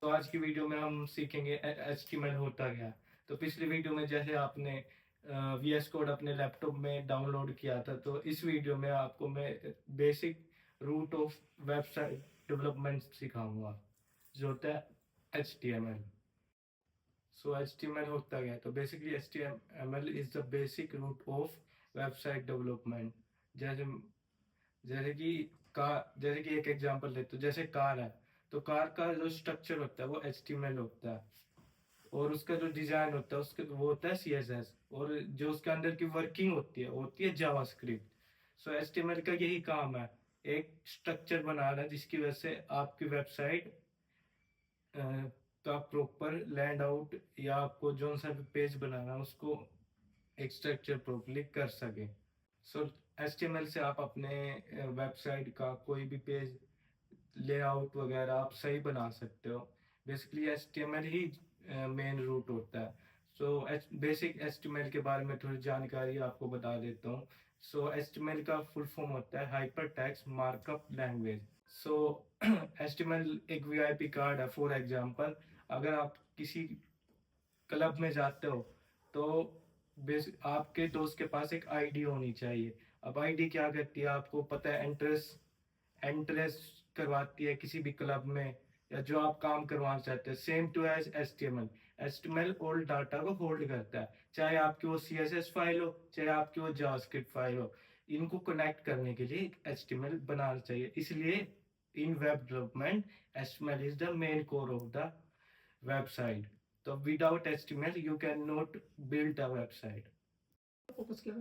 तो आज की वीडियो में हम सीखेंगे एचटीएमएल होता क्या। तो पिछली वीडियो में जैसे आपने वीएस कोड अपने लैपटॉप में डाउनलोड किया था, तो इस वीडियो में आपको मैं basic root of website development सिखाऊंगा, जो होता है एचटीएमएल। सो एचटीएमएल होता क्या है? तो basically HTML is the basic root of website development. जैसे जैसे कि जैसे कि एक एग्जांपल ले, तो जैसे कार है, तो कार का जो स्ट्रक्चर होता है वो एचटीएमएल होता है, और उसका जो डिजाइन होता है उसके वो होता है सीएसएस, और जो उसके अंदर की वर्किंग होती है जावास्क्रिप्ट। सो एचटीएमएल का यही काम है, एक स्ट्रक्चर बनाना जिसकी वजह से आपकी वेबसाइट का प्रॉपर लैंड आउट या आपको जो सा भी पेज बनाना है उसको एक स्ट्रक्चर प्रॉपरली कर सके। सो एचटीएमएल से आप अपने वेबसाइट का कोई भी पेज लेआउट वगैरह आप सही बना सकते हो। बेसिकली एचटीएमएल ही मेन रूट होता है। सो बेसिक एचटीएमएल के बारे में थोड़ी जानकारी आपको बता देता हूँ। सो एचटीएमएल का फुल फॉर्म होता है हाइपर टेक्स्ट मार्कअप लैंग्वेज। सो एचटीएमएल एक वीआईपी कार्ड है। फॉर एग्जांपल, अगर आप किसी क्लब में जाते हो, तो बेस आपके दोस्त के पास एक आईडी होनी चाहिए। अब आईडी क्या करती है आपको पता है, एंट्रेंस करवाती है किसी भी क्लब में, या जो आप काम करवाना चाहते हैं। Same to as HTML, HTML old data को होल्ड करता है, चाहे आपकी वो सीएसएस फाइल हो, चाहे आपकी वो जावास्क्रिप्ट फाइल हो। इनको कनेक्ट करने के लिए एचटीएमएल बनाना चाहिए। इसलिए in web development HTML is the main core of the website. तो without HTML you can not build a website.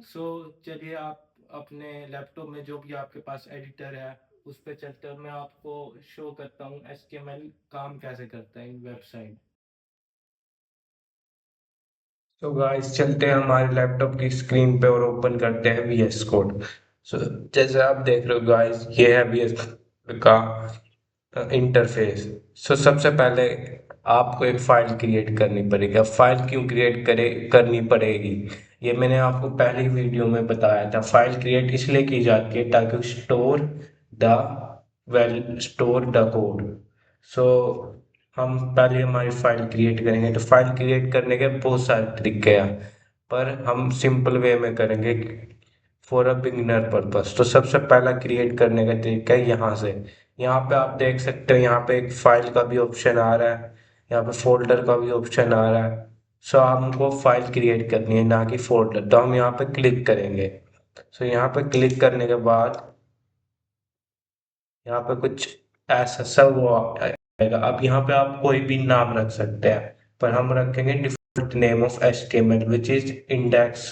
So चलिए, आप अपने लैपटॉप में जो भी आपके पास एडिटर है उस पर चलते हैं, मैं आपको शो करता हूँ एचटीएमएल काम कैसे करता है इन वेबसाइट। तो गाइस चलते हैं हमारे लैपटॉप की स्क्रीन पे और ओपन करते हैं वीएस कोड। सो जैसे आप देख रहे हो गाइस, ये है वीएस का इंटरफेस। सो सबसे पहले आपको एक फाइल क्रिएट करनी पड़ेगी। अब फाइल क्यों क्रिएट करनी पड़ेगी, ये मैंने आपको पहली वीडियो में बताया था। फाइल क्रिएट इसलिए की जाती है ताकि द स्टोर द कोड। सो हम पहले हमारी फाइल क्रिएट करेंगे। तो फाइल क्रिएट करने के बहुत सारे तरीके हैं, पर हम सिंपल वे में करेंगे फॉर अ बिगिनर पर्पस। तो सबसे पहला क्रिएट करने का तरीका है यहाँ से। यहाँ पे आप देख सकते हो, यहाँ पे एक फाइल का भी ऑप्शन आ रहा है, यहाँ पे फोल्डर का भी ऑप्शन आ रहा है। सो हमको फाइल क्रिएट करनी है, ना कि फोल्डर। तो हम यहाँ पे क्लिक करेंगे। सो यहाँ पे क्लिक करने के बाद यहाँ पे कुछ ऐसा सब वो आएगा। अब यहाँ पे आप कोई भी नाम रख सकते हैं, पर हम रखेंगे default name of HTML which is index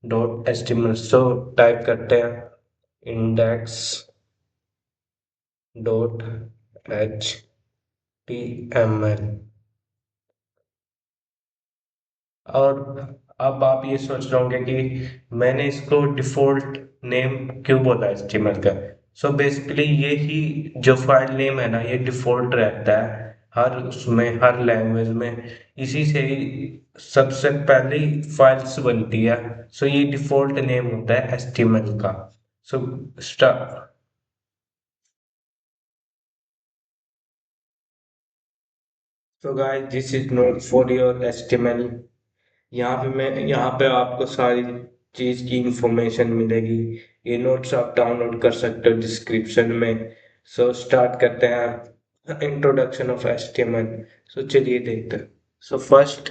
dot HTML. So type करते हैं index dot H T M L. और अब आप ये सोच रहे होंगे कि मैंने इसको डिफॉल्ट नेम क्यों बोला एचटीएमएल का। सो बेसिकली ये ही जो फाइल नेम है ना, ये डिफॉल्ट रहता है हर उसमें, हर लैंग्वेज में। इसी से ही सबसे पहले फाइल्स बनती है। सो ये डिफॉल्ट नेम होता है एचटीएमएल का। So start. So guys, this is note for your HTML. यहाँ पे आपको सारी चीज की इंफॉर्मेशन मिलेगी। ये नोट्स आप डाउनलोड कर सकते हो डिस्क्रिप्शन में। सो स्टार्ट करते हैं इंट्रोडक्शन ऑफ एचटीएमएल। सो चलिए देखते हैं। So first,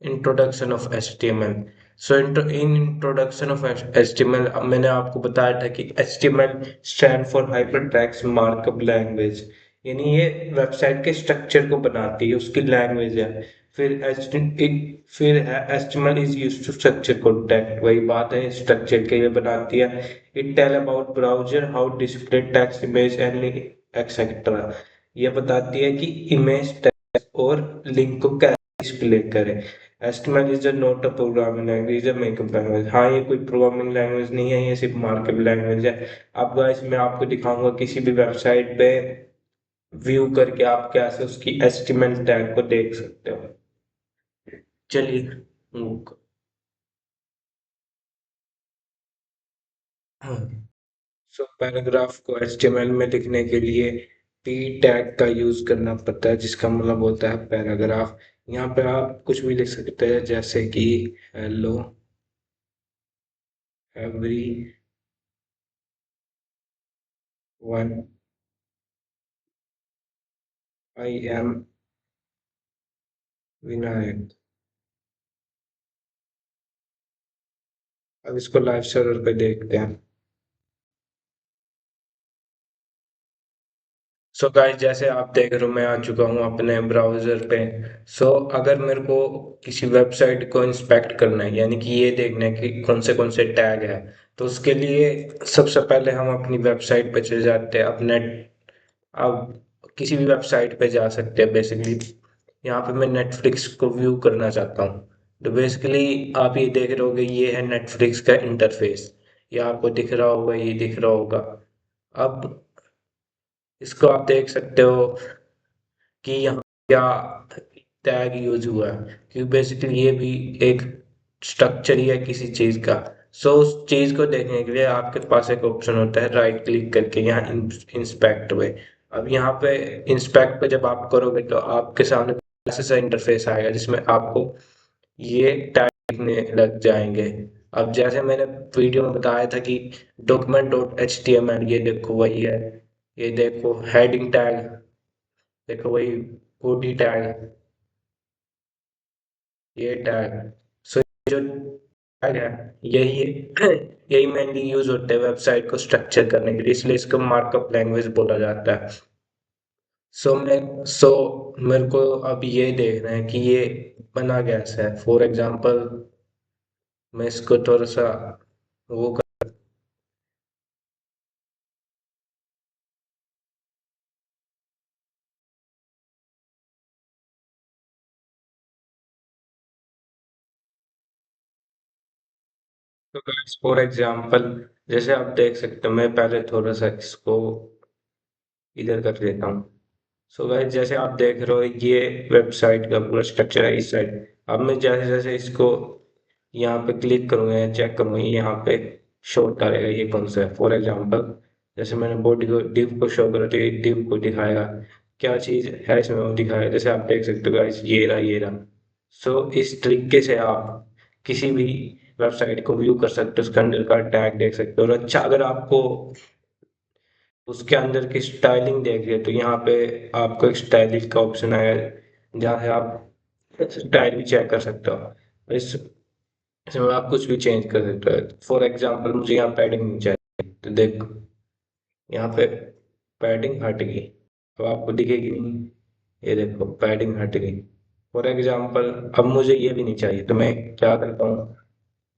introduction of HTML. So in introduction of HTML मैंने आपको बताया था कि HTML stand for hypertext markup language, यानी ये वेबसाइट के स्ट्रक्चर को बनाती है, उसकी लैंग्वेज है। फिर फिर HTML is used to structure content, वही बात है, स्ट्रक्चर के लिए बनाती है। It tell about browser how display text image and etcetera. ये बताती है कि इमेज टेक्स्ट और लिंक को कैसे डिस्प्ले करें। HTML is not a programming language, is a makeup language. हाँ, ये कोई प्रोग्रामिंग लैंग्वेज नहीं है, ये सिर्फ मार्कअप लैंग्वेज है। अब गाइस मैं आपको दिखाऊंगा किसी भी वेबसाइट पे व्यू करके आप कैसे उसकी HTML टैग को देख सकते हो। चलिए। सो पैराग्राफ को HTML में लिखने के लिए पी टैग का यूज करना पड़ता है, जिसका मतलब होता है पैराग्राफ। यहाँ पे आप कुछ भी लिख सकते हैं, जैसे कि hello every one, I am Vinayak. अब इसको लाइव सर्वर पे देखते हैं। सो गाइस, जैसे आप देख रहे हो मैं आ चुका हूँ अपने ब्राउजर पे। सो अगर मेरे को किसी वेबसाइट को इंस्पेक्ट करना है, यानी कि ये देखना है कि कौन से टैग है, तो उसके लिए सबसे पहले हम अपनी वेबसाइट पे चले जाते हैं। अपने अब किसी भी वेबसाइट पे जा सकते हैं बेसिकली। यहाँ पे मैं नेटफ्लिक्स को व्यू करना चाहता हूँ, तो बेसिकली आप ये देख रहे होगे, ये है नेटफ्लिक्स का इंटरफेस। ये आपको दिख रहा होगा, ये दिख रहा होगा। अब इसको आप देख सकते हो कि यहाँ क्या टैग यूज हुआ है, क्योंकि बेसिकली ये भी एक स्ट्रक्चर ही है किसी चीज का। सो उस चीज को देखने के लिए आपके पास एक ऑप्शन होता है, राइट क्लिक करके यहाँ इंस्पेक्ट पे। अब यहाँ पे इंस्पेक्ट पे जब आप करोगे तो आपके सामने ऐसा सा इंटरफेस आएगा, जिसमें आपको ये टैग दिखने लग जाएंगे। अब जैसे मैंने वीडियो में बताया था कि document dot H T M L, ये देखो वही है। ये देखो हेडिंग टैग, देखो वही बॉडी टैग, ये टैग। सो जो टैग है, यही यही मेनली यूज होते हैं वेबसाइट को स्ट्रक्चर करने के लिए, इसलिए इसको मार्कअप लैंग्वेज बोला जाता है। सो मेरे को अब ये देखना है कि ये बना कैसे है। फॉर एग्जांपल मैं इसको थोड़ा सा वो कर, तो फॉर एग्जांपल जैसे आप देख सकते हो, मैं पहले थोड़ा सा इसको इधर कर देता हूँ। सो गाइस, जैसे आप देख रहे हो, ये वेबसाइट का पूरा स्ट्रक्चर है इस साइड। अब मैं जैसे जैसे इसको यहाँ पे क्लिक करूंगा या चेक करूंगा, यहाँ पे शो करेगा ये कौन सा है। फॉर एग्जांपल जैसे मैंने बॉडी को डिव को शो करा, तो ये डिव को दिखाएगा क्या चीज है इसमें, वो दिखाएगा। जैसे आप देख सकते हो गाइस, ये रहा ये रहा। सो इस तरीके से आप किसी भी वेबसाइट को व्यू कर सकते हो, उसके अंदर का टैग देख सकते हो। और अच्छा, अगर आपको उसके अंदर की स्टाइलिंग देखिए, तो यहाँ पे आपको एक स्टाइलिश का ऑप्शन आएगा, जहाँ से आप स्टाइल भी चेक कर सकते हो। इसमें आप कुछ भी चेंज कर सकते हो। फॉर एग्जांपल मुझे यहाँ पैडिंग नहीं चाहिए, तो देख यहाँ पे पैडिंग हट गई। अब आपको दिखेगी नहीं, ये देखो पैडिंग हट गई। फॉर एग्जांपल अब मुझे ये भी नहीं चाहिए, तो मैं क्या करता हूँ,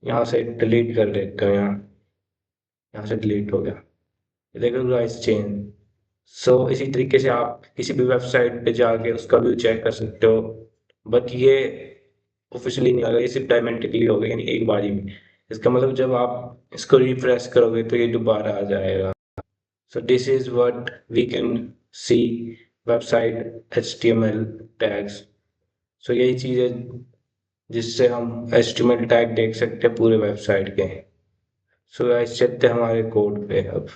यहाँ से डिलीट कर देता हूँ। यहाँ से डिलीट हो गया, ये देखो गाइस चेंज। सो इसी तरीके से आप किसी भी वेबसाइट पे जाके उसका व्यू चेक कर सकते हो। बट ये ऑफिशियली नहीं होगा, ये सिर्फ डायमेंटिकली होगा, यानी एक बारी में। इसका मतलब जब आप इसको रिफ्रेश करोगे तो ये दोबारा आ जाएगा। So this is what we can see website HTML tags. So यही चीज़ है जिससे हम HTML टैग देख सकते हैं पूरे वेबसाइट के। सो गाइस, चलते हैं हमारे कोड पे अब।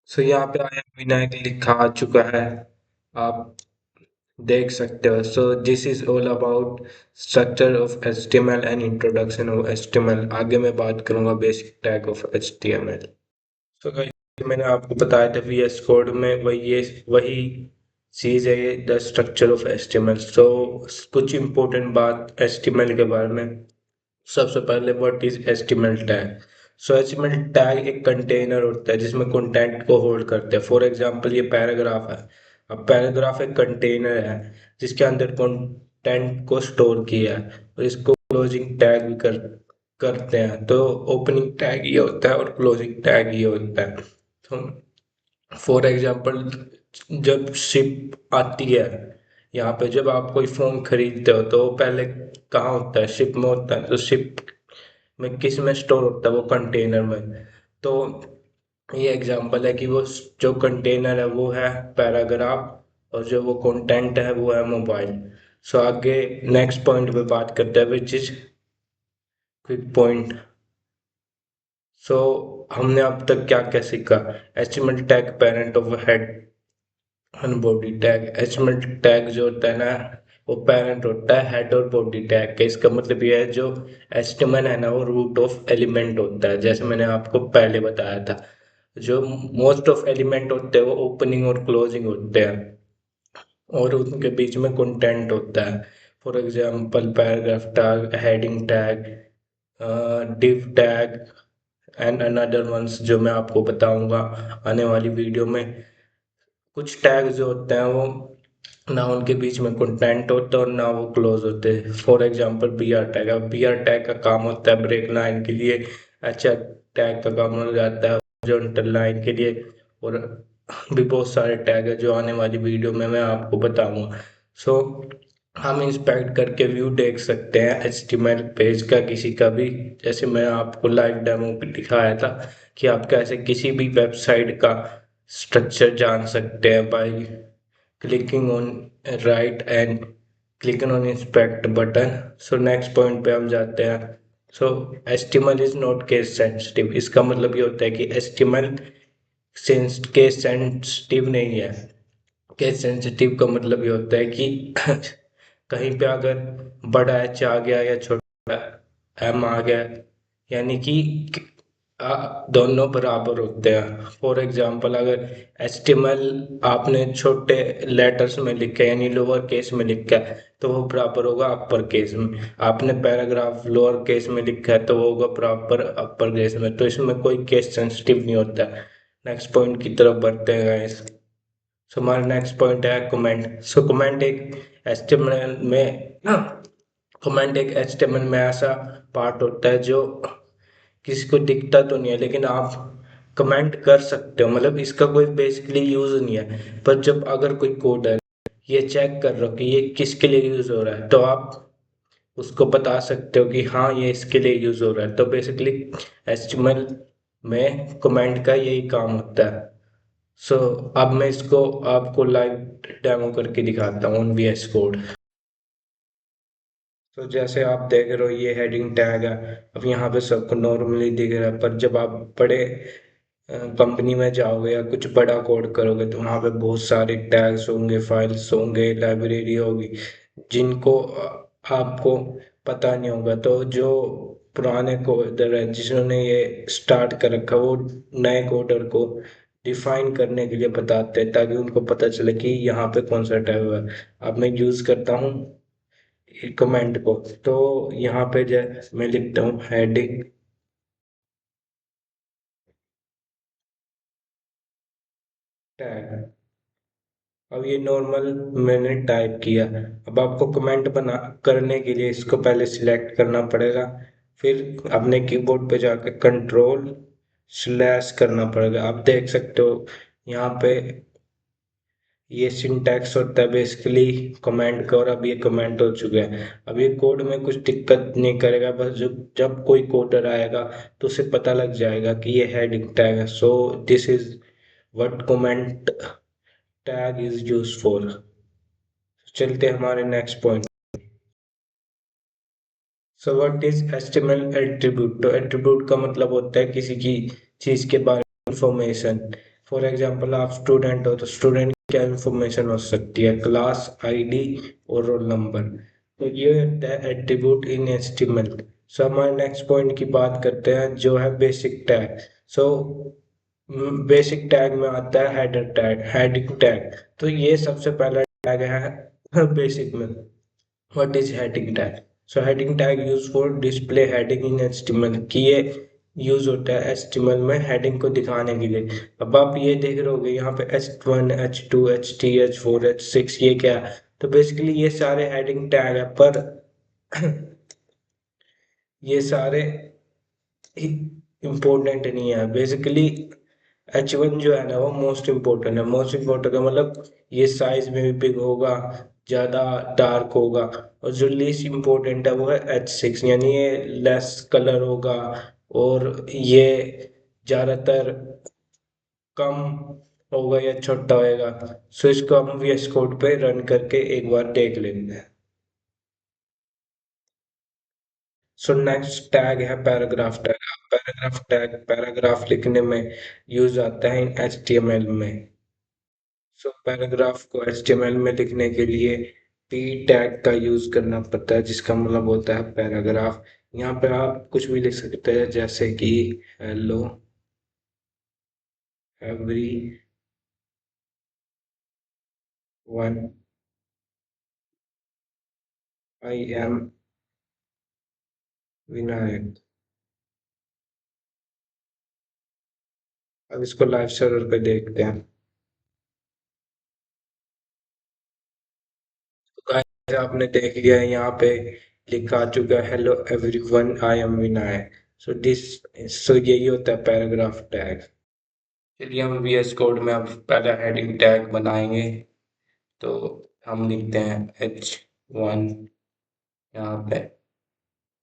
सो यहाँ पे आया विनायक लिखा आ चुका है, आप देख सकते हो। सो this is all about structure of HTML and introduction of HTML। आगे मैं बात करूंगा basic tag of HTML। So guys, मैंने आपको बताया था VS कोड में वही चीज है, ये द स्ट्रक्चर ऑफ HTML। सो कुछ इंपॉर्टेंट बात HTML के बारे में। सबसे पहले what is HTML tag. So HTML tag एक कंटेनर होता है जिसमें कंटेंट को होल्ड करते हैं। फॉर एग्जांपल ये पैराग्राफ है। अब पैराग्राफ एक कंटेनर है जिसके अंदर कंटेंट को स्टोर किया है, और इसको क्लोजिंग टैग भी करते हैं। तो ओपनिंग टैग ये होता है और क्लोजिंग टैग ये होता है। तो फॉर एग्जांपल जब शिप आती है, यहाँ पे जब आप कोई फोन खरीदते हो तो वो पहले कहाँ होता है, शिप में होता है। तो शिप में किस में स्टोर होता है, वो कंटेनर में। तो ये एग्जांपल है कि वो जो कंटेनर है वो है पैराग्राफ, और जो वो कंटेंट है वो है मोबाइल। सो आगे नेक्स्ट पॉइंट पे बात करते हैं विच इज क्विक पॉइंट। सो हमने अब तक क्या क्या सीखा। HTML tag parent of head and body tag. HTML tag जो होता है ना वो पेरेंट होता है हेड और बॉडी टैग का। इसका मतलब ये है जो एचटीएमएल है ना वो रूट ऑफ एलिमेंट होता है, जैसे मैंने आपको पहले बताया था। जो मोस्ट ऑफ एलिमेंट होते हैं वो ओपनिंग और क्लोजिंग होते हैं और उनके बीच में कंटेंट होता है। For example paragraph tag, heading tag, div tag and another ones जो मैं आपको बताऊंगा आने वाली वीडियो में। कुछ टैग जो होते हैं वो ना उनके बीच में कंटेंट होता है और ना वो क्लोज होते हैं। For example B R tag, अब बी आर टैग का काम होता है ब्रेक लाइन के लिए। अच्छा टैग का काम हो जाता है हॉरिजॉन्टल लाइन के लिए। और भी बहुत सारे टैग है जो आने वाली वीडियो में मैं आपको बताऊंगा। सो हम इंस्पेक्ट करके व्यू देख सकते हैं एचटीएमएल पेज का किसी का भी, जैसे मैं आपको लाइव डेमो पे दिखाया था कि आप कैसे किसी भी वेबसाइट का स्ट्रक्चर जान सकते हैं by clicking on right and clicking on inspect button. So next point पे हम जाते हैं। So HTML is not case sensitive. इसका मतलब ये होता है कि एचटीएमएल केस सेंसिटिव नहीं है। केस सेंसिटिव का मतलब ये होता है कि कहीं पे अगर बड़ा एच आ गया या छोटा एम आ गया, यानी कि दोनों बराबर होते हैं। फॉर एग्जांपल अगर एचटीएमएल आपने छोटे लेटर्स में लिखा है यानी लोअर केस में लिखा है तो वो बराबर होगा अपर केस में। आपने पैराग्राफ लोअर केस में लिखा है तो वो होगा बराबर अपर केस में। तो इसमें कोई केस सेंसिटिव नहीं होता। नेक्स्ट पॉइंट की तरफ बढ़ते हैं गाइस। सो हमारा नेक्स्ट पॉइंट है कमेंट। सो कमेंट एक एचटीएमएल में ना, कमेंट एक एचटीएमएल में ऐसा पार्ट होता है जो किसी को दिखता तो नहीं है लेकिन आप कमेंट कर सकते हो। मतलब इसका कोई बेसिकली यूज नहीं है, पर जब अगर कोई कोड है ये चेक कर रहा हो कि ये किसके लिए यूज हो रहा है तो आप उसको बता सकते हो कि हाँ ये इसके लिए यूज हो रहा है। तो बेसिकली एचटीएमएल में कमेंट का यही काम होता है। सो अब मैं इसको आपको लाइव डेमो करके दिखाता हूँ वी एस कोड। तो जैसे आप देख रहे हो ये हेडिंग टैग है। अब यहाँ पे सबको नॉर्मली दिख रहा है, पर जब आप बड़े कंपनी में जाओगे या कुछ बड़ा कोड करोगे तो वहाँ पे बहुत सारे टैग्स होंगे, फाइल्स होंगे, लाइब्रेरी होगी जिनको आपको पता नहीं होगा। तो जो पुराने कोडर है जिन्होंने ये स्टार्ट कर रखा वो नए कोडर को डिफाइन करने के लिए बताते हैं ताकि उनको पता चले कि यहाँ पे कौन सा टैग है। अब मैं यूज करता हूँ कमेंट को। तो यहाँ पे जैसे मैं लिखता हूँ हेडिंग टैग। अब ये नॉर्मल मैंने टाइप किया। अब आपको कमेंट बना करने के लिए इसको पहले सिलेक्ट करना पड़ेगा, फिर अपने कीबोर्ड पे जाके कंट्रोल स्लैश करना पड़ेगा। आप देख सकते हो यहाँ पे ये सिंटैक्स होता है बेसिकली कमेंट का, और अब ये कमेंट हो चुके हैं। अब ये कोड में कुछ दिक्कत नहीं करेगा, बस जब जब कोई कोडर आएगा तो उसे पता लग जाएगा कि ये हेडिंग टैग है। सो this is what comment tag is used for. चलते हैं हमारे next point. So what is HTML attribute. तो एट्रीब्यूट का मतलब होता है किसी की चीज के बारे में इंफॉर्मेशन। फॉर एग्जांपल आप स्टूडेंट हो तो स्टूडेंट क्या इंफॉर्मेशन हो सकती है, क्लास आईडी और रोल नंबर। तो ये होता है एट्रीब्यूट इन एचटीएमएल। सो हमारे नेक्स्ट पॉइंट की बात करते हैं जो है basic tag. So basic tag में आता है हेडर टैग, हेडिंग टैग। तो ये सबसे पहला टैग है बेसिक में। What is heading tag? So heading tag used for display heading in HTML कि ये यूज होता है HTML में हेडिंग को दिखाने के लिए। अब आप ये देख रहे होगे यहाँ पे H1 H2 HT H4 H6 ये क्या है। तो बेसिकली ये सारे हेडिंग टैग है, पर ये सारे इम्पोर्टेंट नहीं है। बेसिकली H1 जो है ना वो मोस्ट इम्पोर्टेंट है। मोस्ट इम्पोर्टेंट का मतलब ये साइज में भी बिग होगा, ज़्यादा डार्क होगा। और जो लीस्ट इम्पोर्टेंट है वो है H6 यानी ये लेस कलर होगा और ये ज़्यादातर कम होगा या छोटा होएगा। सो इसको हम VS कोड पे रन करके एक बार देख लेते हैं। सो नेक्स्ट टैग है paragraph tag. Paragraph tag paragraph लिखने में यूज आता है HTML में। सो पैराग्राफ को HTML में लिखने के लिए p टैग का यूज करना पड़ता है, जिसका मतलब होता है पैराग्राफ। यहाँ पे आप कुछ भी लिख सकते हैं, जैसे कि hello every one, I am Vinayak. अब इसको लाइव सर्वर पे देखते हैं। गाइस आपने देख लिया है, यहाँ पे लिखा आ चुका है hello everyone I am Vinayak. So यही होता है पैराग्राफ टैग। चलिए हम VS कोड में अब पहला हेडिंग टैग बनाएंगे। तो हम लिखते हैं H1।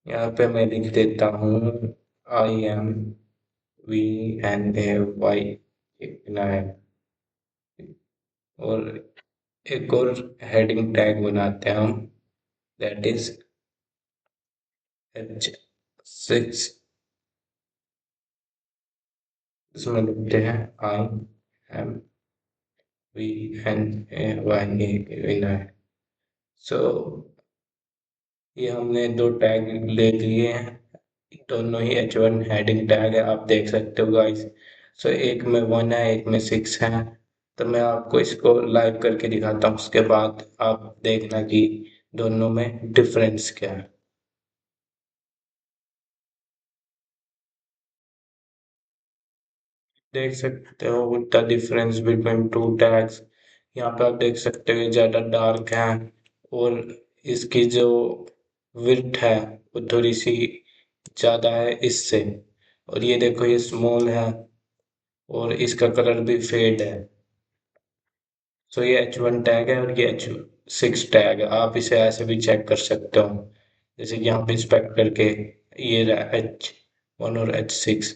यहाँ पे मैं लिख देता हूँ IMVNAY विनायक। और एक और हेडिंग टैग बनाते हैं हम, दैट इज H6। इसमें लिखते हैं IMVNAY विनायक। सो ये हमने दो टैग ले लिए हैं, दोनों ही H1 हेडिंग टैग है, आप देख सकते हो गाइस। सो एक में 1 है, एक में 6 है। तो मैं आपको इसको लाइव करके दिखाता हूँ, उसके बाद आप देखना कि दोनों में डिफरेंस क्या है। देख सकते हो the difference between two tags. यहाँ पे आप देख सकते हो ज़्यादा डार्क है, और इसकी जो विड्थ है वो थोड़ी सी ज़्यादा है इससे। और ये देखो ये स्मॉल है, और इसका कलर भी फेड है। सो ये H1 टैग है और ये H6 टैग है। आप इसे ऐसे भी चेक कर सकते हो, जैसे कि यहाँ पे इंस्पेक्ट करके ये रहा H1 और H6।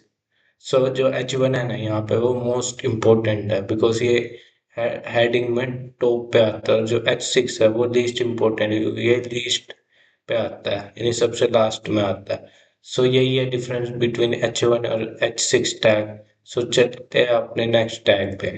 सो जो H1 है ना यहाँ पे वो मोस्ट इम्पोर्टेंट है, बिकॉज ये हेडिंग में टॉप पे आता है। जो H6 है वो लीस्ट इम्पोर्टेंट है, क्योंकि ये लीस्ट पे आता है, यानी सबसे लास्ट में आता है। सो यही है डिफरेंस बिटवीन H1 और H6 टैग। सो चलते हैं अपने नेक्स्ट टैग पे।